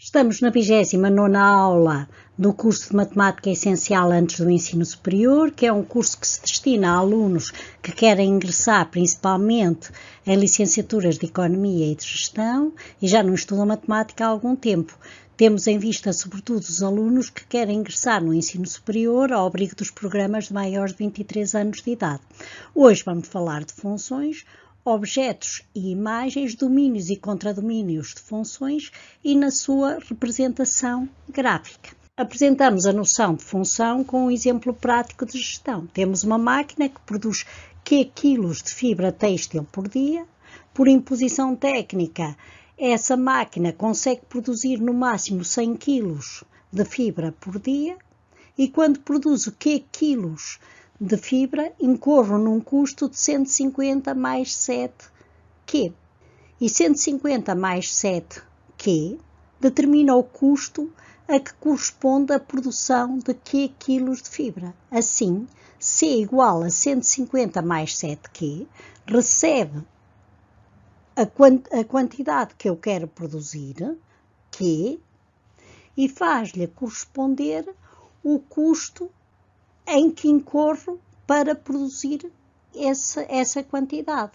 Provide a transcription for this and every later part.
Estamos na 29ª aula do curso de Matemática Essencial antes do ensino superior, que é um curso que se destina a alunos que querem ingressar principalmente em licenciaturas de Economia e de Gestão e já não estudam Matemática há algum tempo. Temos em vista, sobretudo, os alunos que querem ingressar no ensino superior ao abrigo dos programas de maiores de 23 anos de idade. Hoje vamos falar de funções, objetos e imagens, domínios e contradomínios de funções e na sua representação gráfica. Apresentamos a noção de função com um exemplo prático de gestão. Temos uma máquina que produz Q quilos de fibra têxtil por dia. Por imposição técnica, essa máquina consegue produzir no máximo 100 quilos de fibra por dia e quando produz o Q quilos de fibra, incorro num custo de 150 mais 7Q. E 150 mais 7Q determina o custo a que corresponde a produção de Q quilos de fibra. Assim, C igual a 150 mais 7Q recebe a quantidade que eu quero produzir, Q, e faz-lhe corresponder o custo em que incorro para produzir essa quantidade.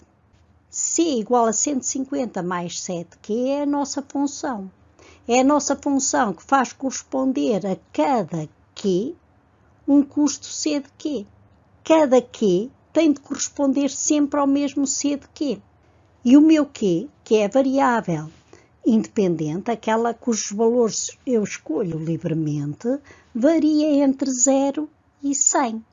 C igual a 150 mais 7Q é a nossa função. É a nossa função que faz corresponder a cada Q um custo C de Q. Cada Q tem de corresponder sempre ao mesmo C de Q. E o meu Q, que é a variável independente, aquela cujos valores eu escolho livremente, varia entre 0 e 100.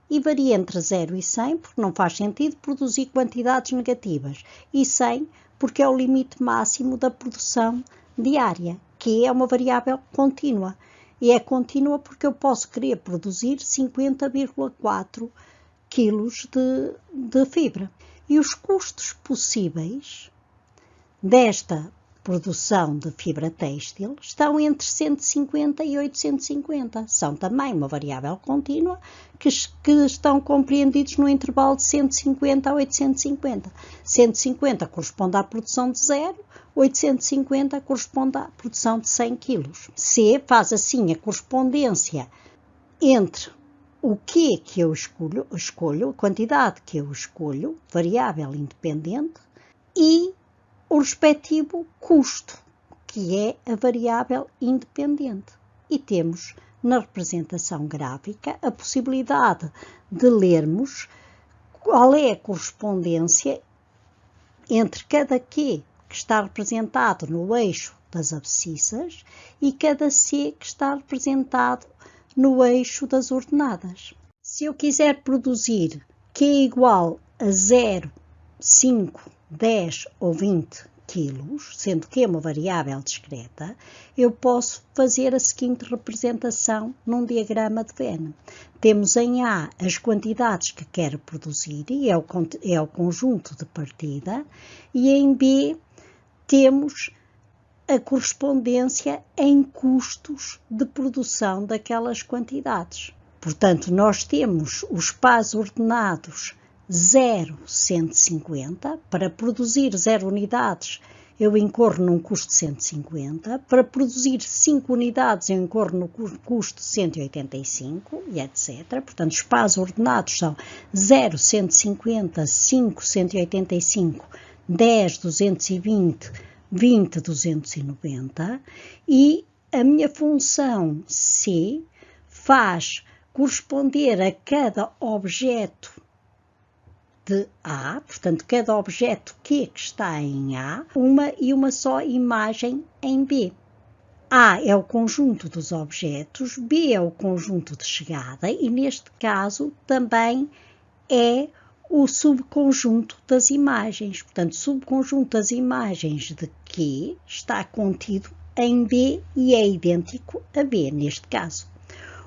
E varia entre 0 e 100 porque não faz sentido produzir quantidades negativas. E 100 porque é o limite máximo da produção diária, que é uma variável contínua. E é contínua porque eu posso querer produzir 50,4 quilos de fibra. E os custos possíveis desta produção de fibra têxtil estão entre 150 e 850. São também uma variável contínua que estão compreendidos no intervalo de 150 a 850. 150 corresponde à produção de 0, 850 corresponde à produção de 100 kg. C faz assim a correspondência entre o que eu escolho, a quantidade que eu escolho, variável independente, e o respectivo custo, que é a variável independente. E temos na representação gráfica a possibilidade de lermos qual é a correspondência entre cada Q que está representado no eixo das abscissas e cada C que está representado no eixo das ordenadas. Se eu quiser produzir Q igual a 0, 5, 10 ou 20 quilos, sendo que é uma variável discreta, eu posso fazer a seguinte representação num diagrama de Venn. Temos em A as quantidades que quero produzir, e é o conjunto de partida, e em B temos a correspondência em custos de produção daquelas quantidades. Portanto, nós temos os espaços ordenados 0, 150. Para produzir 0 unidades, eu incorro num custo de 150. Para produzir 5 unidades, eu incorro no custo de 185, e etc. Portanto, os espaços ordenados são 0, 150, 5, 185, 10, 220, 20, 290. E a minha função C faz corresponder a cada objeto de A, portanto, cada objeto Q que está em A, uma só imagem em B. A é o conjunto dos objetos, B é o conjunto de chegada e, neste caso, também é o subconjunto das imagens. Portanto, o subconjunto das imagens de Q está contido em B e é idêntico a B, neste caso.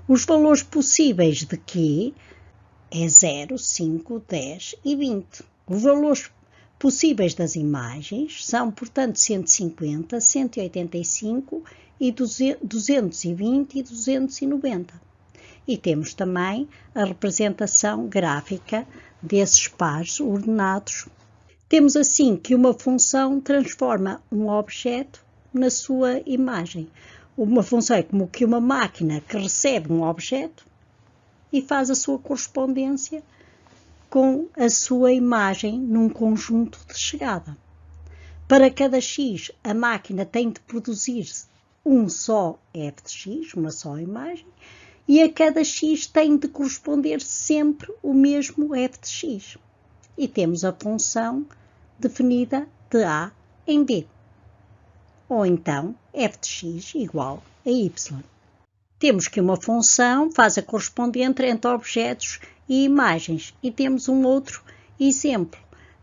Os valores possíveis de Q é 0, 5, 10 e 20. Os valores possíveis das imagens são, portanto, 150, 185 e 220 e 290. E temos também a representação gráfica desses pares ordenados. Temos assim que uma função transforma um objeto na sua imagem. Uma função é como que uma máquina que recebe um objeto e faz a sua correspondência com a sua imagem num conjunto de chegada. Para cada x, a máquina tem de produzir um só f de x, uma só imagem, e a cada x tem de corresponder sempre o mesmo f de x. E temos a função definida de A em B. Ou então, f de x igual a y. Temos que uma função faz a correspondente entre objetos e imagens. E temos um outro exemplo.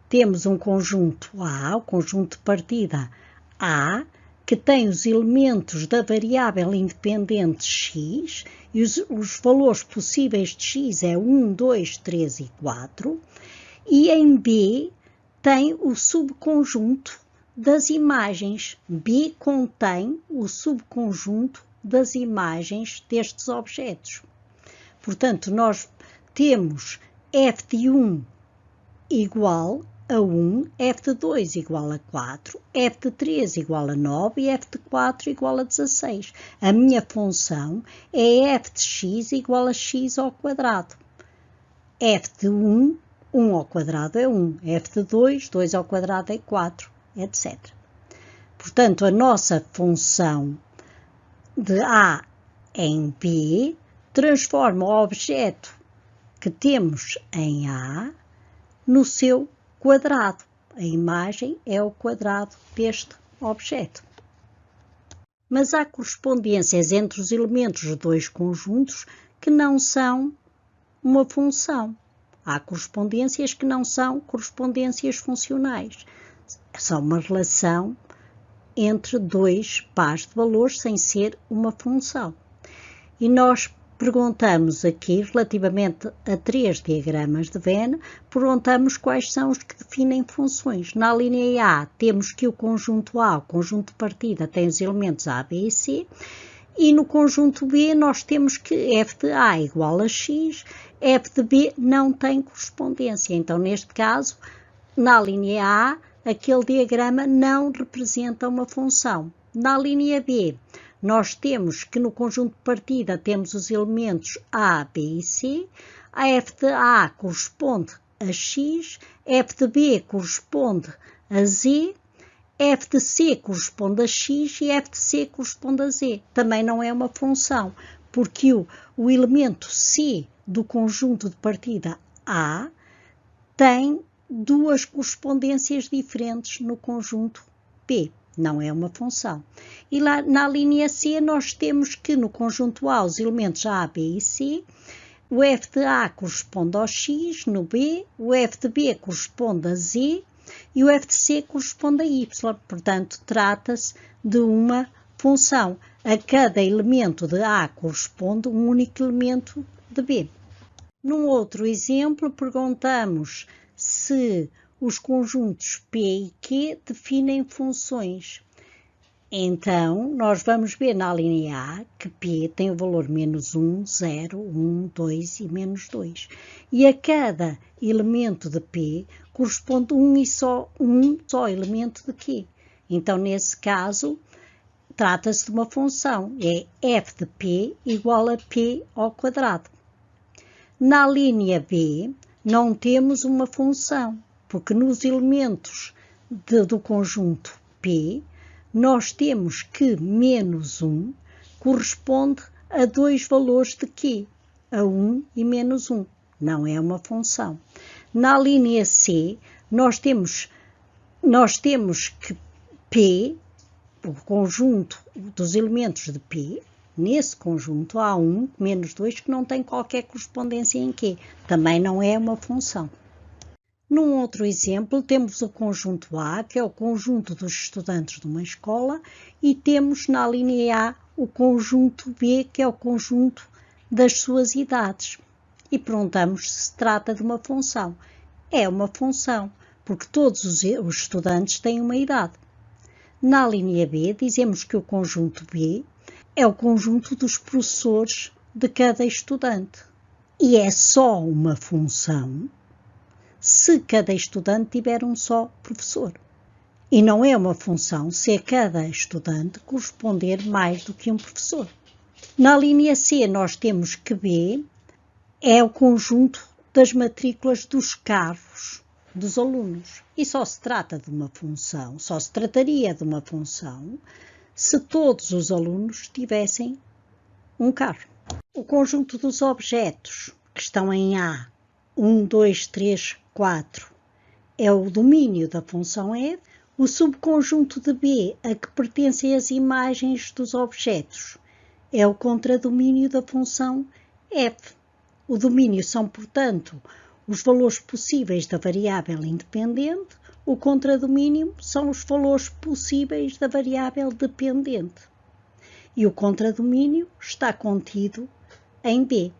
Temos um conjunto A, o conjunto de partida A, que tem os elementos da variável independente x, e os valores possíveis de x é 1, 2, 3 e 4, e em B tem o subconjunto das imagens. B contém o subconjunto das imagens destes objetos. Portanto, nós temos f de 1 igual a 1, f de 2 igual a 4, f de 3 igual a 9 e f de 4 igual a 16. A minha função é f de x igual a x ao quadrado. F de 1, 1 ao quadrado é 1, f de 2, 2 ao quadrado é 4, etc. Portanto, a nossa função de A em B transforma o objeto que temos em A no seu quadrado. A imagem é o quadrado deste objeto. Mas há correspondências entre os elementos de dois conjuntos que não são uma função. Há correspondências que não são correspondências funcionais. São uma relação entre dois pares de valores sem ser uma função. E nós perguntamos aqui, relativamente a 3 diagramas de Venn, perguntamos quais são os que definem funções. Na linha A temos que o conjunto A, o conjunto de partida, tem os elementos A, B e C, e no conjunto B nós temos que f de A igual a x, f de B não tem correspondência. Então, neste caso, na linha A, aquele diagrama não representa uma função. Na linha B, nós temos que no conjunto de partida temos os elementos A, B e C, a f de A corresponde a x, f de B corresponde a z, f de C corresponde a x e f de C corresponde a z. Também não é uma função, porque o elemento C do conjunto de partida A tem duas correspondências diferentes no conjunto B. Não é uma função. E lá na linha C nós temos que no conjunto A os elementos A, B e C, o f de A corresponde ao x, no B, o f de B corresponde a z e o f de C corresponde a y. Portanto, trata-se de uma função. A cada elemento de A corresponde um único elemento de B. Num outro exemplo, perguntamos se os conjuntos P e Q definem funções. Então, nós vamos ver na linha A que P tem o valor menos 1, 0, 1, 2 e menos 2. E a cada elemento de P corresponde um só elemento de Q. Então, nesse caso, trata-se de uma função. É f de P igual a P ao quadrado. Na linha B, não temos uma função, porque nos elementos do conjunto P, nós temos que menos 1 corresponde a dois valores de Q, a 1 e menos 1. Não é uma função. Na linha C, nós temos que P, o conjunto dos elementos de P, nesse conjunto há 1, menos 2, que não tem qualquer correspondência em Q. Também não é uma função. Num outro exemplo, temos o conjunto A, que é o conjunto dos estudantes de uma escola, e temos na linha A o conjunto B, que é o conjunto das suas idades. E perguntamos se se trata de uma função. É uma função, porque todos os estudantes têm uma idade. Na linha B, dizemos que o conjunto B é o conjunto dos professores de cada estudante. E é só uma função se cada estudante tiver um só professor. E não é uma função se a cada estudante corresponder mais do que um professor. Na linha C nós temos que B é o conjunto das matrículas dos carros dos alunos. E só se trata de uma função, só se trataria de uma função se todos os alunos tivessem um carro. O conjunto dos objetos que estão em A, 1, 2, 3, 4, é o domínio da função F. O subconjunto de B, a que pertencem as imagens dos objetos, é o contradomínio da função F. O domínio são, portanto, os valores possíveis da variável independente, o contradomínio são os valores possíveis da variável dependente. E o contradomínio está contido em B.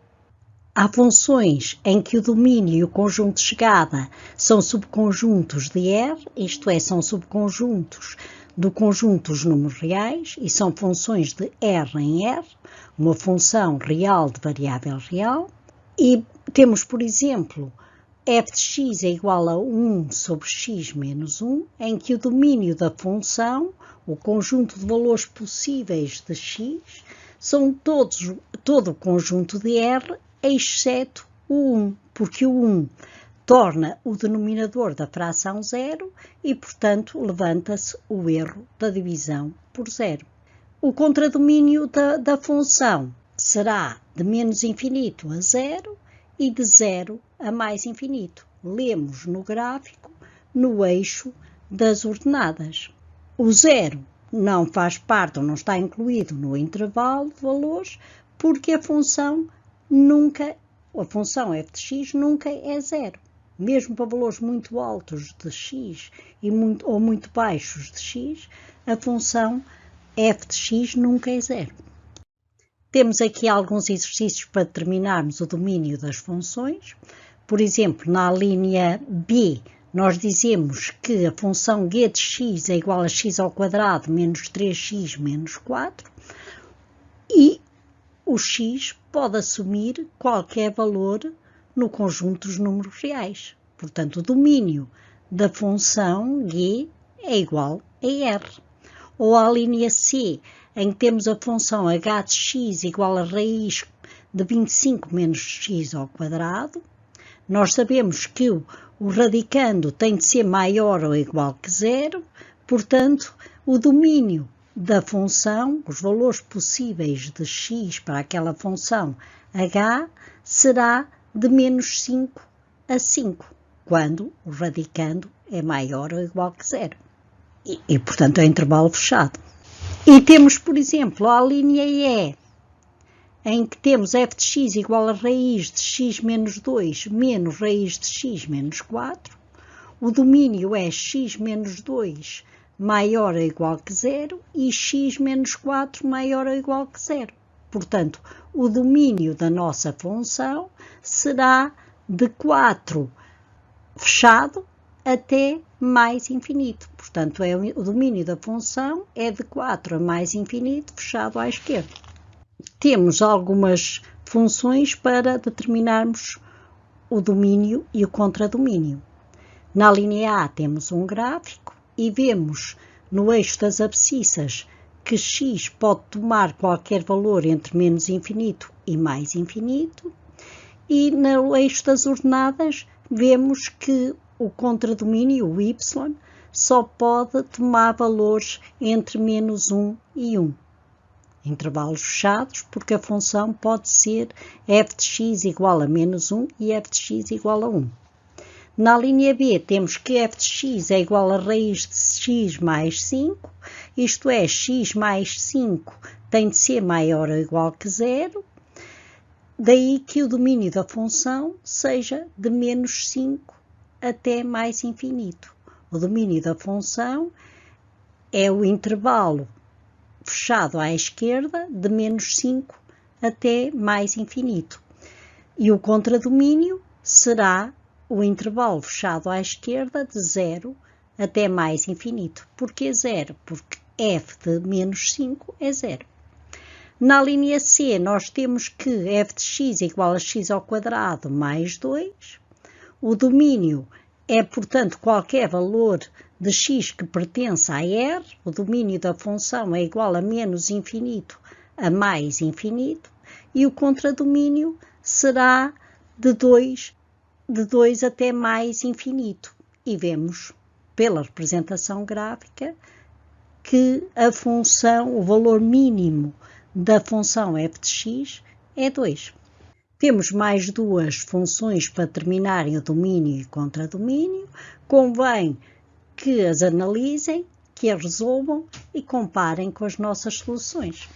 Há funções em que o domínio e o conjunto de chegada são subconjuntos de R, isto é, são subconjuntos do conjunto dos números reais e são funções de R em R, uma função real de variável real. E temos, por exemplo, f de x é igual a 1 sobre x menos 1, em que o domínio da função, o conjunto de valores possíveis de x, são todo o conjunto de R, exceto o 1, porque o 1 torna o denominador da fração 0 e, portanto, levanta-se o erro da divisão por 0. O contradomínio da função será de menos infinito a 0 e de 0 a mais infinito. Lemos no gráfico, no eixo das ordenadas. O 0 não faz parte ou não está incluído no intervalo de valores porque a função f de x nunca é 0. Mesmo para valores muito altos de x ou muito baixos de x, a função f de x nunca é 0. Temos aqui alguns exercícios para determinarmos o domínio das funções. Por exemplo, na linha B, nós dizemos que a função g de x é igual a x ao quadrado menos 3x menos 4 e o x pode assumir qualquer valor no conjunto dos números reais. Portanto, o domínio da função g é igual a R. Ou a linha C, em que temos a função h de x igual a raiz de 25 menos x ao quadrado, nós sabemos que o radicando tem de ser maior ou igual que 0, portanto, o domínio da função, os valores possíveis de x para aquela função h, será de menos 5 a 5, quando o radicando é maior ou igual que 0. E portanto, é intervalo fechado. E temos, por exemplo, a linha E, em que temos f de x igual a raiz de x menos 2 menos raiz de x menos 4. O domínio é x menos 2 maior ou igual que 0 e x menos 4 maior ou igual que 0. Portanto, o domínio da nossa função será de 4 fechado até mais infinito. Portanto, o domínio da função é de 4 a mais infinito fechado à esquerda. Temos algumas funções para determinarmos o domínio e o contradomínio. Na linha A temos um gráfico e vemos no eixo das abscissas que x pode tomar qualquer valor entre menos infinito e mais infinito. E no eixo das ordenadas vemos que o contradomínio, o y, só pode tomar valores entre menos 1 e 1. Intervalos fechados, porque a função pode ser f de x igual a menos 1 e f de x igual a 1. Na linha B temos que f de x é igual a raiz de x mais 5, isto é, x mais 5 tem de ser maior ou igual que 0, daí que o domínio da função seja de menos 5 até mais infinito. O domínio da função é o intervalo fechado à esquerda de menos 5 até mais infinito. E o contradomínio será o intervalo fechado à esquerda de 0 até mais infinito. Porquê 0? Porque f de menos 5 é 0. Na linha C, nós temos que f de x é igual a x ao quadrado mais 2. O domínio é, portanto, qualquer valor de x que pertence a R, o domínio da função é igual a menos infinito a mais infinito, e o contradomínio será de 2 até mais infinito. E vemos, pela representação gráfica, que a função, o valor mínimo da função f de x é 2. Temos mais duas funções para terminarem o domínio e contradomínio. Convém que as analisem, que as resolvam e comparem com as nossas soluções.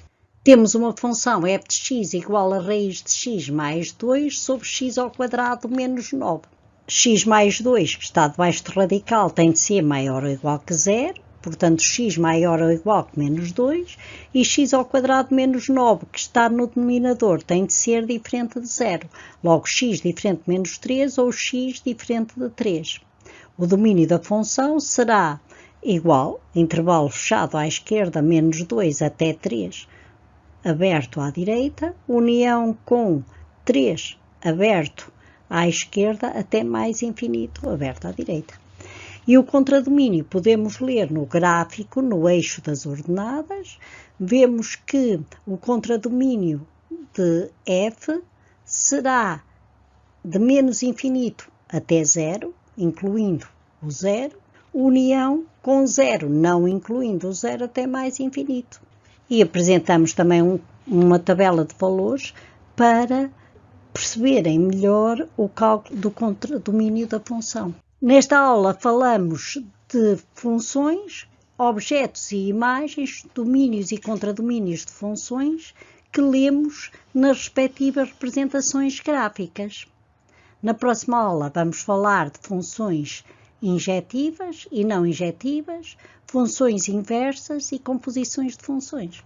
Temos uma função f de x igual a raiz de x mais 2 sobre x ao quadrado menos 9. X mais 2, que está debaixo do radical, tem de ser maior ou igual que 0. Portanto, x maior ou igual que menos 2, e x ao quadrado menos 9, que está no denominador, tem de ser diferente de 0. Logo, x diferente de menos 3 ou x diferente de 3. O domínio da função será igual, intervalo fechado à esquerda, menos 2 até 3, aberto à direita, união com 3, aberto à esquerda, até mais infinito, aberto à direita. E o contradomínio podemos ler no gráfico, no eixo das ordenadas. Vemos que o contradomínio de f será de menos infinito até 0, incluindo o 0, união com 0, não incluindo o 0 até mais infinito. E apresentamos também uma tabela de valores para perceberem melhor o cálculo do contradomínio da função. Nesta aula falamos de funções, objetos e imagens, domínios e contradomínios de funções que lemos nas respectivas representações gráficas. Na próxima aula vamos falar de funções injetivas e não injetivas, funções inversas e composições de funções.